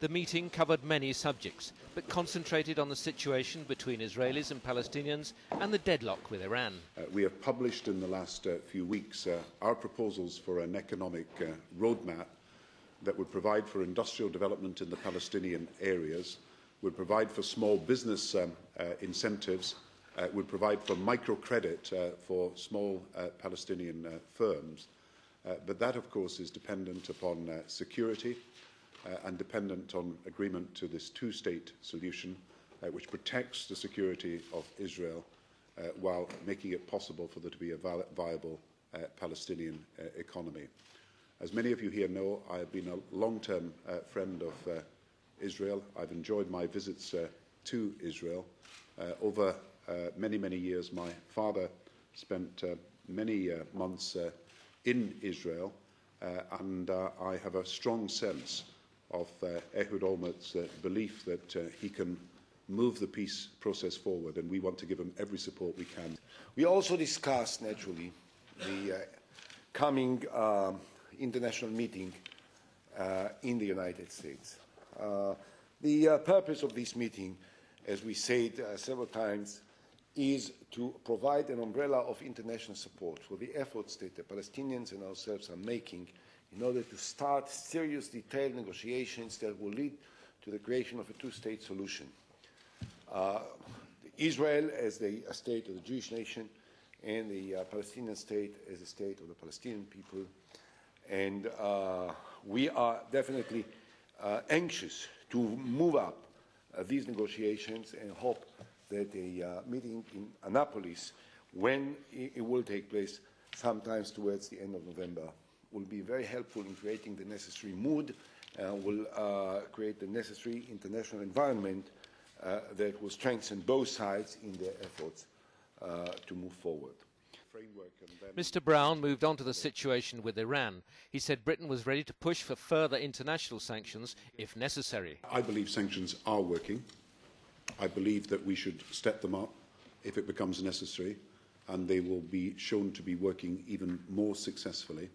The meeting covered many subjects, but concentrated on the situation between Israelis and Palestinians and the deadlock with Iran. We have published in the last few weeks our proposals for an economic roadmap that would provide for industrial development in the Palestinian areas, would provide for small business incentives, would provide for microcredit for small Palestinian firms. But that, of course, is dependent upon security and dependent on agreement to this two-state solution, which protects the security of Israel while making it possible for there to be a viable Palestinian economy. As many of you here know, I have been a long-term friend of Israel. I've enjoyed my visits to Israel. Over many, many years, my father spent many months in Israel, and I have a strong sense of Ehud Olmert's belief that he can move the peace process forward, and we want to give him every support we can. We also discussed, naturally, the coming international meeting in the United States. The purpose of this meeting, as we said several times, is to provide an umbrella of international support for the efforts that the Palestinians and ourselves are making in order to start serious, detailed negotiations that will lead to the creation of a two-state solution. Israel as the state of the Jewish nation and the Palestinian state as a state of the Palestinian people. And we are definitely anxious to move up these negotiations and hope that the meeting in Annapolis, when it will take place, sometimes towards the end of November, will be very helpful in creating the necessary mood, will create the necessary international environment that will strengthen both sides in their efforts to move forward. Mr. Brown moved on to the situation with Iran. He said Britain was ready to push for further international sanctions if necessary. I believe sanctions are working. I believe that we should step them up if it becomes necessary, and they will be shown to be working even more successfully.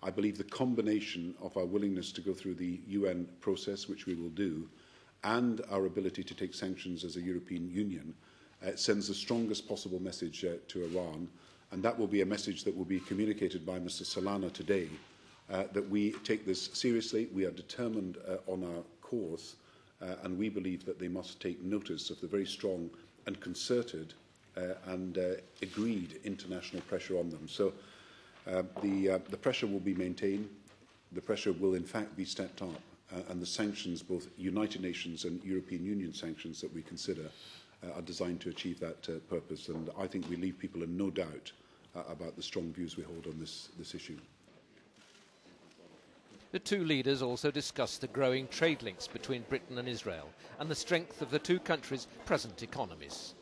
I believe the combination of our willingness to go through the UN process, which we will do, and our ability to take sanctions as a European Union sends the strongest possible message to Iran, and that will be a message that will be communicated by Mr. Solana today, that we take this seriously, we are determined on our course, and we believe that they must take notice of the very strong and concerted and agreed international pressure on them. So the pressure will be maintained, the pressure will in fact be stepped up, and the sanctions, both United Nations and European Union sanctions that we consider, are designed to achieve that purpose. And I think we leave people in no doubt about the strong views we hold on this issue. The two leaders also discussed the growing trade links between Britain and Israel and the strength of the two countries' present economies.